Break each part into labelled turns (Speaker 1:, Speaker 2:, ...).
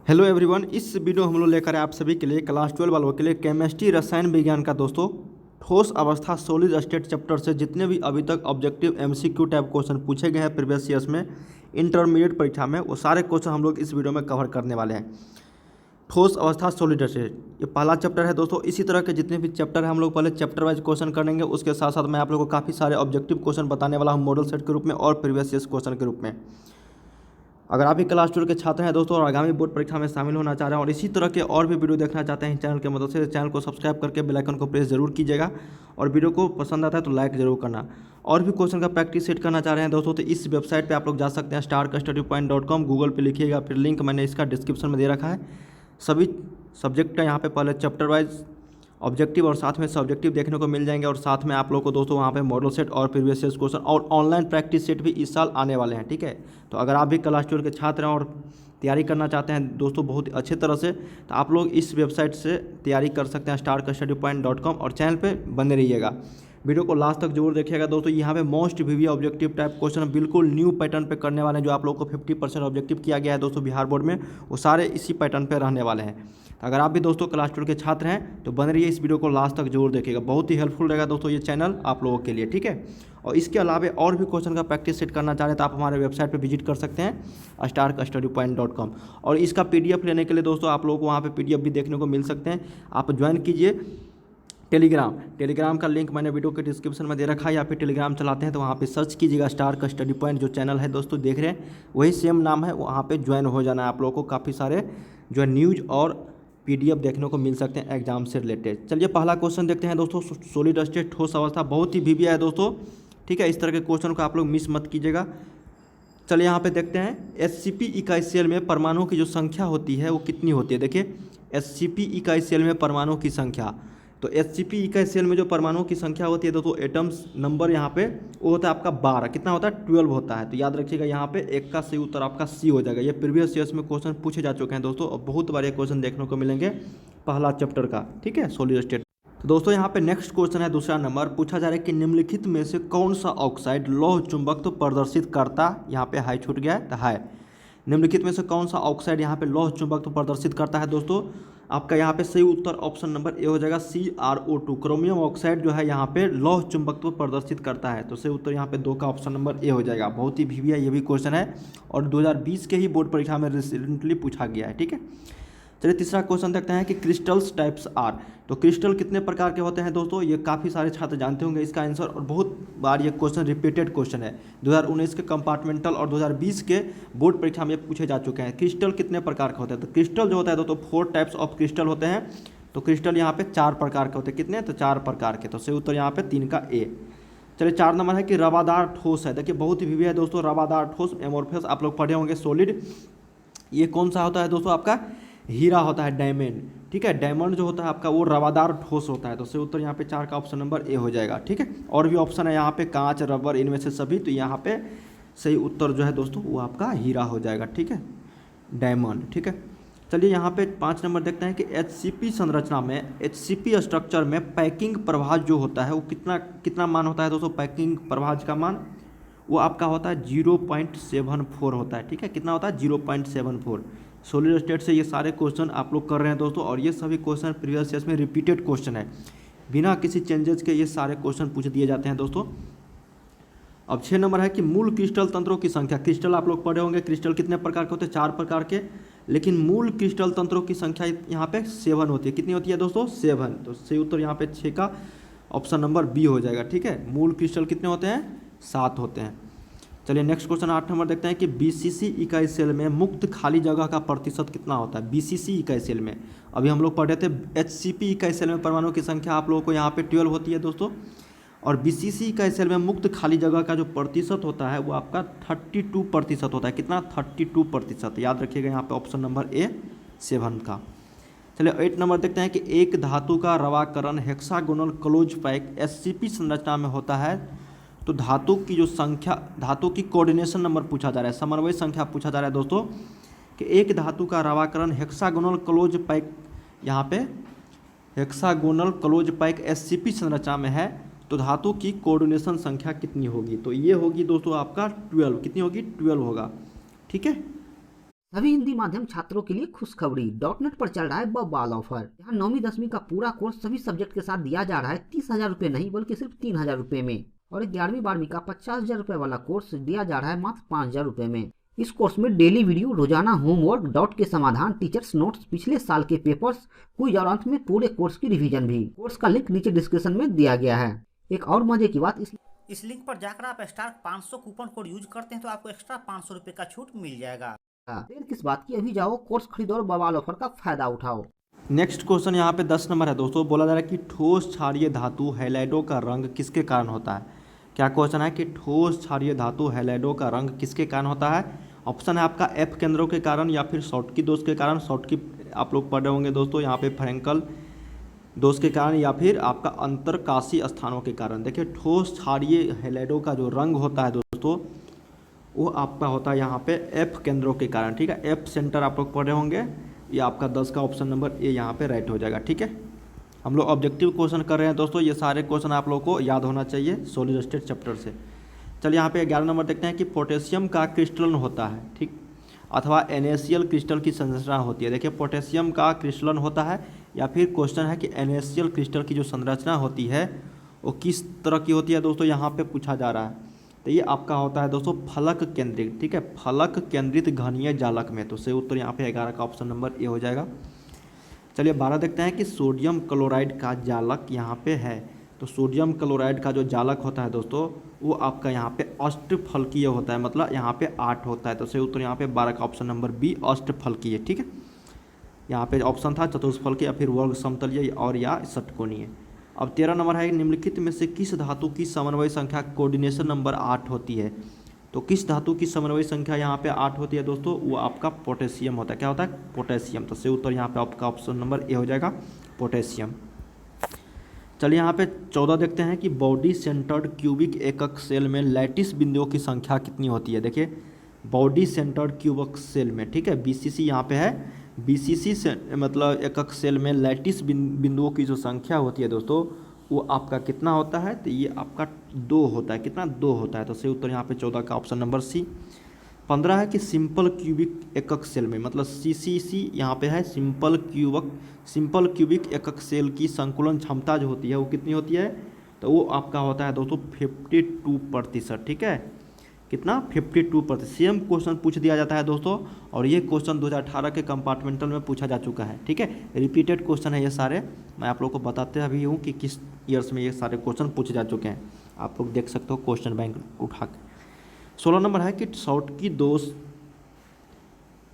Speaker 1: Hello everyone, इस video हम लोग लेकर आए आप सभी के लिए क्लास 12 वालों के लिए केमिस्ट्री रसायन विज्ञान का दोस्तों ठोस अवस्था सॉलिड स्टेट चैप्टर से जितने भी अभी तक ऑब्जेक्टिव एमसीक्यू टाइप क्वेश्चन पूछे गए हैं प्रीवियस ईयर्स में इंटरमीडिएट परीक्षा में, वो सारे क्वेश्चन हम लोग इस वीडियो में कवर करने वाले हैं। ठोस अवस्था सॉलिड स्टेट ये पहला चैप्टर है दोस्तों। इसी तरह के जितने भी चैप्टर है हम लोग पहले चैप्टर वाइज क्वेश्चन करेंगे, उसके साथ साथ मैं आप लोगों को काफ़ी सारे ऑब्जेक्टिव क्वेश्चन बताने वाला हूँ मॉडल सेट के रूप में और प्रीवियस ईयर्स क्वेश्चन के रूप में। अगर आप भी क्लास 12 के छात्र हैं दोस्तों और आगामी बोर्ड परीक्षा में शामिल होना चाह रहे हैं और इसी तरह के और भी वीडियो देखना चाहते हैं चैनल के मदद से, चैनल को सब्सक्राइब करके बेल आइकन को प्रेस जरूर कीजिएगा और वीडियो को पसंद आता है तो लाइक जरूर करना। और भी क्वेश्चन का प्रैक्टिस सेट करना चाह रहे हैं दोस्तों तो इस वेबसाइट पर आप लोग जा सकते हैं starkastudypoint.com। गूगल पर लिखिएगा, फिर लिंक मैंने इसका डिस्क्रिप्शन में दे रखा है। सभी सब्जेक्ट का यहाँ पे पहले चैप्टर वाइज ऑब्जेक्टिव और साथ में सब्जेक्टिव देखने को मिल जाएंगे और साथ में आप लोगों को दोस्तों वहाँ पे मॉडल सेट और प्रीवियस ईयर्स क्वेश्चन और ऑनलाइन प्रैक्टिस सेट भी इस साल आने वाले हैं। ठीक है, तो अगर आप भी क्लास 12 के छात्र हैं और तैयारी करना चाहते हैं दोस्तों बहुत अच्छे तरह से, तो आप लोग इस वेबसाइट से तैयारी कर सकते हैं starkastudypoint.com और चैनल पर बने रहिएगा। वीडियो को लास्ट तक जरूर देखिएगा दोस्तों। यहाँ पे मोस्ट वीवी ऑब्जेक्टिव टाइप क्वेश्चन बिल्कुल न्यू पैटर्न पे करने वाले हैं। जो आप लोगों को 50% ऑब्जेक्टिव किया गया है दोस्तों बिहार बोर्ड में, वो सारे इसी पैटर्न पे रहने वाले हैं। तो अगर आप भी दोस्तों क्लास 12 के छात्र हैं तो बने रहिए, इस वीडियो को लास्ट तक जरूर देखिएगा। बहुत ही हेल्पफुल रहेगा दोस्तों ये चैनल आप लोगों के लिए। ठीक है, और इसके अलावा और भी क्वेश्चन का प्रैक्टिस सेट करना चाह रहे हैं तो आप हमारे वेबसाइट पर विजिट कर सकते हैं starkastudypoint.com। और इसका PDF लेने के लिए दोस्तों आप लोगों को वहाँ पर PDF भी देखने को मिल सकते हैं। आप ज्वाइन कीजिए टेलीग्राम का लिंक मैंने वीडियो के डिस्क्रिप्शन में दे रखा है। या फिर टेलीग्राम चलाते हैं तो वहाँ पे सर्च कीजिएगा starkastudypoint, जो चैनल है दोस्तों देख रहे हैं वही सेम नाम है, वहाँ पे ज्वाइन हो जाना है। आप लोगों को काफ़ी सारे जो है न्यूज़ और PDF देखने को मिल सकते हैं एग्जाम से रिलेटेड। चलिए पहला क्वेश्चन देखते हैं दोस्तों। सॉलिड स्टेट ठोस अवस्था बहुत ही वीवी है दोस्तों। ठीक है, इस तरह के क्वेश्चन को आप लोग मिस मत कीजिएगा। चलिए यहाँ पे देखते हैं SCP इकाई सेल में परमाणुओं की जो संख्या होती है वो कितनी होती है। देखिए SCP इकाई सेल में परमाणुओं की संख्या, तो SCP इकाई सेल में जो परमाणुओं की संख्या होती है दोस्तों एटम्स नंबर यहाँ पे वो होता है आपका 12। कितना होता है? 12 होता है। तो याद रखिएगा यहाँ पे एक का सही उत्तर आपका C हो जाएगा। ये प्रीवियस ईयर्स में क्वेश्चन पूछे जा चुके हैं दोस्तों और बहुत बार ये क्वेश्चन देखने को मिलेंगे पहला चैप्टर का। ठीक है, सॉलिड स्टेट। तो दोस्तों यहाँ पे नेक्स्ट क्वेश्चन है दूसरा नंबर, पूछा जा रहा है कि निम्नलिखित में से कौन सा ऑक्साइड लौह चुंबकत्व प्रदर्शित करता, यहाँ पे हाई छूट गया है तो है। निम्नलिखित में से कौन सा ऑक्साइड यहाँ पे लौह चुंबकत्व प्रदर्शित करता है दोस्तों? आपका यहाँ पे सही उत्तर ऑप्शन नंबर ए हो जाएगा CrO2। क्रोमियम ऑक्साइड जो है यहाँ पे लौह चुंबकत्व प्रदर्शित करता है, तो सही उत्तर यहाँ पे 2 का ऑप्शन नंबर ए हो जाएगा। बहुत ही वीवी है ये भी क्वेश्चन है और 2020 के ही बोर्ड परीक्षा में रिसेंटली पूछा गया है। ठीक है, चलिए तीसरा क्वेश्चन देखते हैं कि क्रिस्टल्स टाइप्स आर। तो क्रिस्टल कितने प्रकार के होते हैं दोस्तों? ये काफ़ी सारे छात्र जानते होंगे इसका आंसर और बहुत बार ये क्वेश्चन रिपीटेड क्वेश्चन है। 2019 के कंपार्टमेंटल और 2020 के बोर्ड परीक्षा में पूछे जा चुके हैं। क्रिस्टल कितने प्रकार के होते हैं? तो क्रिस्टल जो होता है दोस्तों 4 टाइप्स ऑफ क्रिस्टल होते हैं। तो क्रिस्टल यहाँ पे 4 प्रकार के होते हैं। कितने? तो 4 प्रकार के। तो सही उत्तर यहाँ पे 3 का ए। चलिए 4 नंबर है कि रवादार ठोस है। देखिए बहुत ही विवि है दोस्तों, रवादार ठोस एमोर्फस आप लोग पढ़े होंगे सॉलिड। ये कौन सा होता है दोस्तों? आपका हीरा होता है, डायमंड। ठीक है, डायमंड जो होता है आपका वो रवादार ठोस होता है। तो सही उत्तर यहाँ पे 4 का ऑप्शन नंबर ए हो जाएगा। ठीक है, और भी ऑप्शन है यहाँ पे कांच, रबर, इनमें से सभी। तो यहाँ पे सही उत्तर जो है दोस्तों वो आपका हीरा हो जाएगा। ठीक है, डायमंड। ठीक है, चलिए यहाँ पे 5 नंबर देखते हैं कि HCP संरचना में, HCP स्ट्रक्चर में पैकिंग प्रभाज जो होता है वो कितना मान होता है दोस्तों? पैकिंग प्रभाज का मान वो आपका होता है 0.74 होता है। ठीक है, कितना होता है? 0.74। सॉलिड स्टेट से ये सारे क्वेश्चन आप लोग कर रहे हैं दोस्तों और ये सभी क्वेश्चन प्रीवियस ईयर्स में रिपीटेड क्वेश्चन है, बिना किसी चेंजेस के ये सारे क्वेश्चन पूछ दिए जाते हैं दोस्तों। अब 6 नंबर है कि मूल क्रिस्टल तंत्रों की संख्या। क्रिस्टल आप लोग पढ़े होंगे, क्रिस्टल कितने प्रकार के होते हैं? 4 प्रकार के, लेकिन मूल क्रिस्टल तंत्रों की संख्या यहाँ पे 7 होती है। कितनी होती है दोस्तों? 7। तो सही उत्तर यहाँ पे 6 का ऑप्शन नंबर बी हो जाएगा। ठीक है, मूल क्रिस्टल कितने होते हैं? 7 होते हैं। चलिए नेक्स्ट क्वेश्चन 8 नंबर देखते हैं कि BCC इकाई सेल में मुक्त खाली जगह का प्रतिशत कितना होता है? BCC इकाई सेल में अभी हम लोग पढ़ रहे थे HCP इकाई सेल में परमाणुओं की संख्या आप लोगों को यहाँ पे 12 होती है दोस्तों, और BCC इकाई सेल में मुक्त खाली जगह का जो प्रतिशत होता है वो आपका 32% होता है। कितना? 32%। याद रखिएगा यहाँ पे ऑप्शन नंबर ए 7 का। चलिए 8 नंबर देखते हैं कि एक धातु का रवाकरण हेक्सागोनल क्लोज पैक SCP संरचना में होता है। तो धातु की जो संख्या, धातु की कोऑर्डिनेशन नंबर पूछा जा रहा है, समन्वय संख्या पूछा जा रहा है दोस्तों कि एक धातु का रवाकरण हेक्सागोनल क्लोज पैक, यहाँ पे हेक्सागोनल क्लोज पैक SCP संरचना में है तो धातु की कोऑर्डिनेशन संख्या कितनी होगी? तो ये होगी दोस्तों आपका 12। कितनी होगी? 12 होगा। ठीक है,
Speaker 2: सभी हिंदी माध्यम छात्रों के लिए खुशखबरी, डॉट नेट पर चल रहा है बवाल ऑफर। यहाँ 9वीं 10वीं का पूरा कोर्स सभी सब्जेक्ट के साथ दिया जा रहा है 30,000 रुपये नहीं बल्कि सिर्फ 3,000 रुपये में। और 11वीं 12वीं का 50,000 रुपये वाला कोर्स दिया जा रहा है मात्र 5,000 रुपये में। इस कोर्स में डेली वीडियो, रोजाना होमवर्क, डाउट के समाधान, टीचर्स नोट्स, पिछले साल के पेपर्स, क्विज और अंत में पूरे कोर्स की रिवीजन भी। कोर्स का लिंक नीचे डिस्क्रिप्शन में दिया गया है। एक और मजे की बात,
Speaker 3: इस लिंक पर जाकर आप स्टार 500 कूपन कोड यूज करते हैं तो आपको एक्स्ट्रा 500 रुपये का छूट मिल जाएगा।
Speaker 2: देर किस बात की, अभी जाओ कोर्स खरीदो और बवाल ऑफर का फायदा उठाओ।
Speaker 1: नेक्स्ट क्वेश्चन यहाँ पे 10 नंबर है दोस्तों। बोला जा रहा है कि ठोस क्षारीय धातु हैलाइडों का रंग किसके कारण होता है। क्या क्वेश्चन है कि ठोस क्षारीय धातु हैलाइडों का रंग किसके कारण होता है। ऑप्शन है आपका एफ केंद्रों के कारण या फिर शॉर्टकी दोष के कारण। शॉर्टकी आप लोग पढ़े होंगे दोस्तों, यहाँ पे फ्रैंकल दोष के कारण या फिर आपका अंतरकाशी स्थानों के कारण। देखिए ठोस क्षारीय हैलाइडों का जो रंग होता है दोस्तों वो आपका होता है यहाँ पे एफ केंद्रों के कारण। ठीक है, एफ सेंटर आप लोग पढ़े होंगे। ये आपका 10 का ऑप्शन नंबर ए यहाँ पे राइट हो जाएगा। ठीक है, हम लोग ऑब्जेक्टिव क्वेश्चन कर रहे हैं दोस्तों, ये सारे क्वेश्चन आप लोग को याद होना चाहिए सॉलिड स्टेट चैप्टर से। चलिए यहाँ पे 11 नंबर देखते हैं कि पोटेशियम का क्रिस्टलन होता है, ठीक, अथवा NaCl क्रिस्टल की संरचना होती है। देखिए पोटेशियम का क्रिस्टलन होता है या फिर क्वेश्चन है कि NaCl क्रिस्टल की जो संरचना होती है वो किस तरह की होती है दोस्तों, यहाँ पे पूछा जा रहा है। तो ये आपका होता है दोस्तों फलक केंद्रित। ठीक है, फलक केंद्रित घनीय जालक में। तो सही उत्तर यहाँ पे 11 का ऑप्शन नंबर ए हो जाएगा। चलिए 12 देखते हैं कि सोडियम क्लोराइड का जालक यहाँ पे है। तो सोडियम क्लोराइड का जो जालक होता है दोस्तों वो आपका यहाँ पे अष्टफलकीय होता है, मतलब यहाँ पे 8 होता है। तो सही उत्तर यहाँ पे 12 का ऑप्शन नंबर बी अष्टफलकीय। ठीक है, यहाँ पे ऑप्शन था चतुष्फलकीय या फिर वर्ग समतलीय और या षटकोणीय। अब 13 नंबर है निम्नलिखित में से किस धातु की समन्वय संख्या कोऑर्डिनेशन नंबर 8 होती है। तो किस धातु की समन्वय संख्या यहाँ पे 8 होती है दोस्तों, वो आपका पोटेशियम होता है। क्या होता है, पोटेशियम। तो सही उत्तर यहाँ पे आपका ऑप्शन नंबर ए हो जाएगा, पोटेशियम। चलिए यहाँ पे 14 देखते हैं कि बॉडी सेंटर्ड क्यूबिक एकक सेल में लैटिस बिंदुओं की संख्या कितनी होती है। देखिए बॉडी सेंटर्ड क्यूबिक सेल में, ठीक है, BCC यहाँ पे है। BCC से मतलब एकक सेल में लैटिस बिंदुओं की जो संख्या होती है दोस्तों वो आपका कितना होता है, तो ये आपका 2 होता है। कितना, 2 होता है। तो सही उत्तर यहाँ पे 14 का ऑप्शन नंबर सी। 15 है कि सिंपल क्यूबिक एकक सेल में, मतलब CCC यहाँ पे है, सिंपल क्यूबिक एकक सेल की संकुलन क्षमता जो होती है वो कितनी होती है, तो वो आपका होता है दोस्तों 52%। ठीक है, कितना, 52%। सेम क्वेश्चन पूछ दिया जाता है दोस्तों, और ये क्वेश्चन 2018 के कंपार्टमेंटल में पूछा जा चुका है। ठीक है, रिपीटेड क्वेश्चन है ये सारे। मैं आप लोग को बताते अभी हूँ कि किस ईयर्स में ये सारे क्वेश्चन पूछे जा चुके हैं। आप लोग देख सकते हो क्वेश्चन बैंक उठा के। 16 नंबर है कि शॉर्टकी दोष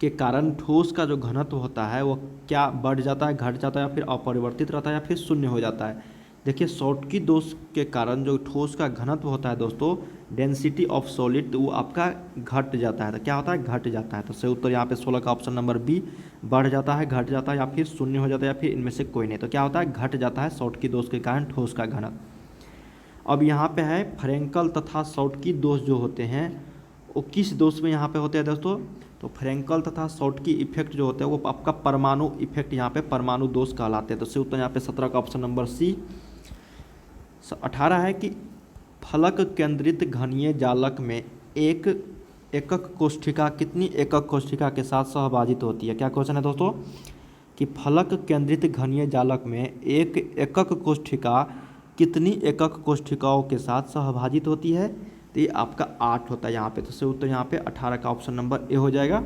Speaker 1: के कारण ठोस का जो घनत्व होता है वो क्या बढ़ जाता है, घट जाता है, या फिर अपरिवर्तित रहता है, या फिर शून्य हो जाता है। देखिए शॉर्टकी दोष के कारण जो ठोस का घनत्व होता है दोस्तों, डेंसिटी ऑफ सॉलिड, वो आपका घट जाता है। तो क्या होता है, घट जाता है। तो सही उत्तर यहाँ पे 16 का ऑप्शन नंबर बी, बढ़ जाता है, घट जाता है, या फिर शून्य हो जाता है, या फिर इनमें से कोई नहीं। तो क्या होता है, घट जाता है शॉर्टकी दोष के कारण ठोस का घनत्व। अब यहाँ पे है फ्रैंकल तथा शॉर्टकी दोष जो होते हैं वो किस दोष में यहाँ पे होते हैं दोस्तों, तो फ्रैंकल तथा शॉर्टकी इफेक्ट जो होते हैं वो आपका परमाणु इफेक्ट, यहाँ पे परमाणु दोष कहलाते हैं। तो सही उत्तर यहाँ पे 17 का ऑप्शन नंबर सी। 18 है कि फलक केंद्रित घनीय जालक में एक एकक कोष्ठिका कितनी एकक कोष्ठिका के साथ सहभाजित होती है। क्या क्वेश्चन है दोस्तों कि फलक केंद्रित घनीय जालक में एक एकक कोष्ठिका कितनी एकक कोष्ठिकाओं के साथ सहभाजित होती है, तो ये आपका 8 होता है यहाँ पे। तो सही उत्तर यहाँ पे 18 का ऑप्शन नंबर ए हो जाएगा।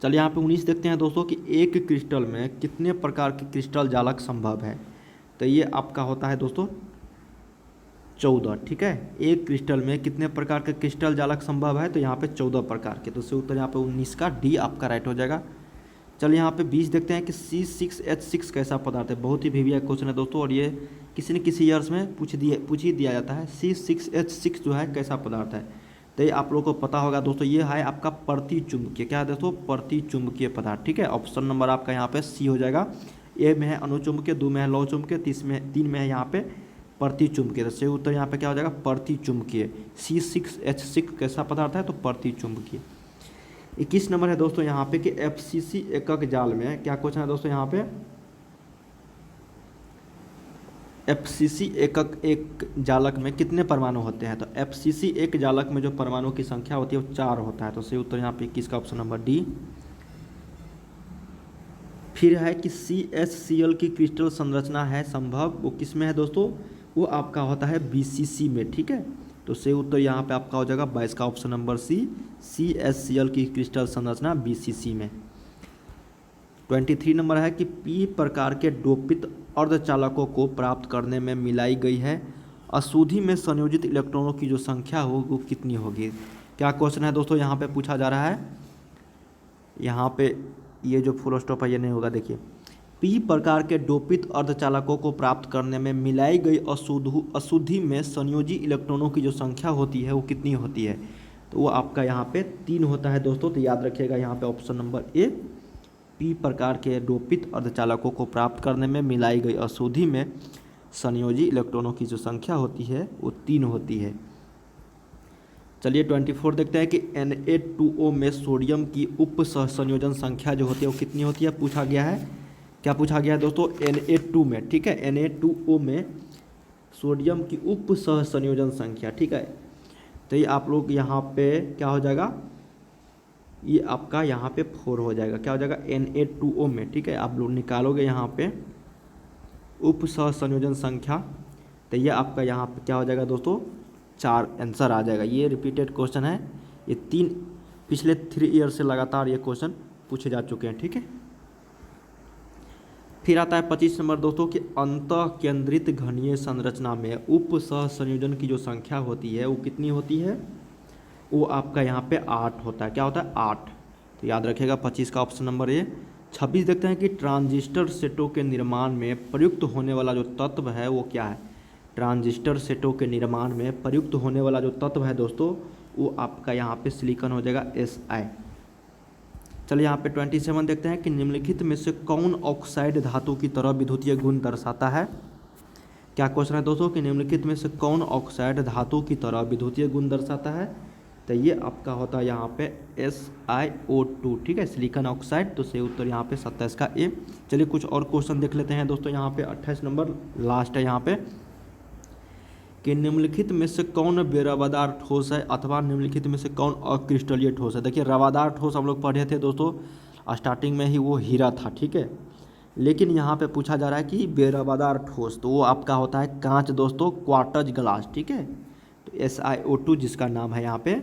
Speaker 1: चलिए यहाँ पे 19 देखते हैं दोस्तों कि एक क्रिस्टल में कितने प्रकार के क्रिस्टल जालक संभव है। तो ये आपका होता है दोस्तों 14। ठीक है, एक क्रिस्टल में कितने प्रकार के क्रिस्टल जालक संभव है, तो यहाँ पे 14 प्रकार के। तो सही उत्तर यहाँ पे 19 का डी आपका राइट हो जाएगा। चलिए यहाँ पे 20 देखते हैं कि C6H6 कैसा पदार्थ है। बहुत ही वीवीआई क्वेश्चन है दोस्तों, और ये किसी न किसी ईयर्स में पूछ ही दिया जाता है। C6H6 जो है कैसा पदार्थ है, तो ये आप लोगों को पता होगा दोस्तों, ये है आपका प्रतिचुंबकीय। क्या है दोस्तों, प्रतिचुंबकीय पदार्थ। ठीक है, ऑप्शन नंबर आपका यहाँ पे सी हो जाएगा। ए में है अनुचुंबकीय, 2 में है लौ चुंबकीय, 3 में है यहाँ पे प्रतिचुंबकीय। तो सही उत्तर यहाँ पे क्या हो जाएगा, प्रतिचुंबकीय। C6H6 कैसा पदार्थ है, तो प्रतिचुंबकीय। 21 नंबर है दोस्तों यहाँ पे कि FCC एकक जाल में क्या क्वेश्चन है दोस्तों यहाँ पे, एफसीसी एकक एक जालक में कितने परमाणु होते हैं? तो एफसीसी एक जालक में जो परमाणु की संख्या होती है वो 4 होता है। तो सही उत्तर यहाँ पे 21 का ऑप्शन नंबर डी। फिर है कि CaCl की क्रिस्टल संरचना है संभव, वो किस में है दोस्तों? वो आपका होता है BCC में, ठीक है। तो सही उत्तर यहाँ पे आपका हो जाएगा 22 का ऑप्शन नंबर सी, CaCl की क्रिस्टल संरचना BCC में। 23 नंबर है कि P प्रकार के डोपित अर्धचालकों को प्राप्त करने में मिलाई गई है अशुद्धि में संयोजित इलेक्ट्रॉनों की जो संख्या हो वो कितनी होगी? क्या क्वेश्चन है दोस्तों यहाँ पे पूछा जा रहा है? यहाँ पे ये जो फुल स्टॉप है ये नहीं होगा, देखिए P प्रकार के डोपित अर्धचालकों को प्राप्त करने में मिलाई गई अशुद्धि में संयोजी इलेक्ट्रॉनों की जो संख्या होती है वो कितनी होती है? तो वो आपका यहाँ पे 3 होता है दोस्तों। तो याद रखिएगा यहाँ पे ऑप्शन नंबर ए, P प्रकार के डोपित अर्धचालकों को प्राप्त करने में मिलाई गई अशुद्धि में संयोजी इलेक्ट्रॉनों की जो संख्या होती है वो 3 होती है। चलिए 24 देखते हैं कि Na2O में सोडियम की उप सहसंयोजन संख्या जो होती है वो कितनी होती है? पूछा गया है। क्या पूछा गया है दोस्तों? Na2 में, ठीक है, Na2O में सोडियम की उप सहसंयोजन संख्या, ठीक है। तो ये आप लोग यहाँ पे क्या हो जाएगा? ये आपका यहाँ पे 4 हो जाएगा। क्या हो जाएगा? Na2O में, ठीक है। आप लोग निकालोगे यहाँ पे उप सहसंयोजन संख्या, तो ये आपका यहाँ पे क्या हो जाएगा दोस्तों? 4 आंसर आ जाएगा। ये रिपीटेड क्वेश्चन है, ये पिछले 3 ईयर से लगातार ये क्वेश्चन पूछे जा चुके हैं, ठीक है। फिर आता है 25 नंबर दोस्तों कि अंतः केंद्रित घनीय संरचना में उप सहसंयोजन की जो संख्या होती है वो कितनी होती है? वो आपका यहाँ पे 8 होता है। क्या होता है? 8। तो याद रखिएगा 25 का ऑप्शन नंबर ए। 26 देखते हैं कि ट्रांजिस्टर सेटों के निर्माण में प्रयुक्त होने वाला जो तत्व है वो क्या है? ट्रांजिस्टर सेटों के निर्माण में प्रयुक्त होने वाला जो तत्व है दोस्तों वो आपका यहाँ पे सिलिकॉन हो जाएगा Si। चलिए यहाँ पे 27 देखते हैं कि निम्नलिखित में से कौन ऑक्साइड धातु की तरह विद्युतीय गुण दर्शाता है? क्या क्वेश्चन है दोस्तों कि निम्नलिखित में से कौन ऑक्साइड धातु की तरह विद्युतीय गुण दर्शाता है? तो ये आपका होता है यहाँ पे SiO2, ठीक है, सिलिकॉन ऑक्साइड। तो सही उत्तर यहाँ पे 27 का ए। चलिए कुछ और क्वेश्चन देख लेते हैं दोस्तों। यहाँ पे 28 नंबर लास्ट है यहाँ पे कि निम्नलिखित में से कौन बेरवादार ठोस है अथवा निम्नलिखित में से कौन अक्रिस्टलीय ठोस है? देखिए रवादार ठोस हम लोग पढ़े थे दोस्तों, स्टार्टिंग में ही वो हीरा था, ठीक है। लेकिन यहाँ पे पूछा जा रहा है कि बेरवादार ठोस, तो वो आपका होता है कांच दोस्तों, क्वार्टज ग्लास, ठीक है। तो SiO2 जिसका नाम है यहाँ पे,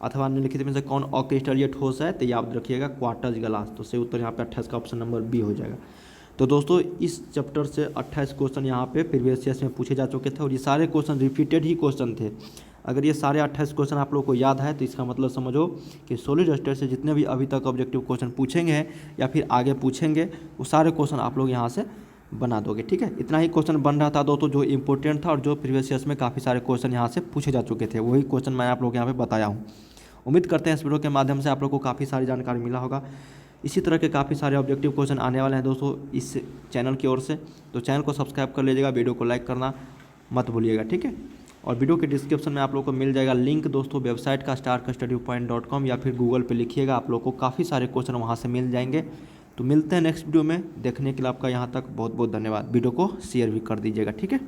Speaker 1: अथवा निम्नलिखित में से कौन अक्रिस्टलीय ठोस है? तो याद रखिएगा क्वार्टज ग्लास। तो सही उत्तर यहाँ पे 28 का ऑप्शन नंबर बी हो जाएगा। तो दोस्तों इस चैप्टर से 28 क्वेश्चन यहाँ पे प्रीवियस ईयर्स में पूछे जा चुके थे और ये सारे क्वेश्चन रिपीटेड ही क्वेश्चन थे। अगर ये सारे 28 क्वेश्चन आप लोग को याद है तो इसका मतलब समझो कि सॉलिड स्टेट से जितने भी अभी तक ऑब्जेक्टिव क्वेश्चन पूछेंगे या फिर आगे पूछेंगे वो सारे क्वेश्चन आप लोग यहाँ से बना दोगे, ठीक है। इतना ही क्वेश्चन बन रहा था दोस्तों जो इंपॉर्टेंट था और जो प्रीवियस ईयर्स में काफ़ी सारे क्वेश्चन यहाँ से पूछे जा चुके थे, वही क्वेश्चन मैं आप लोग यहाँ पे बताया हूँ। उम्मीद करते हैं इस वीडियो के माध्यम से आप लोग को काफ़ी सारी जानकारी मिला होगा। इसी तरह के काफ़ी सारे ऑब्जेक्टिव क्वेश्चन आने वाले हैं दोस्तों इस चैनल की ओर से, तो चैनल को सब्सक्राइब कर लीजिएगा, वीडियो को लाइक करना मत भूलिएगा, ठीक है। और वीडियो के डिस्क्रिप्शन में आप लोग को मिल जाएगा लिंक दोस्तों वेबसाइट का starkstudypoint.com, या फिर गूगल पे लिखिएगा, आप लोग को काफ़ी सारे क्वेश्चन वहाँ से मिल जाएंगे। तो मिलते हैं नेक्स्ट वीडियो में। देखने के लिए आपका यहाँ तक बहुत बहुत धन्यवाद। वीडियो को शेयर भी कर दीजिएगा, ठीक है।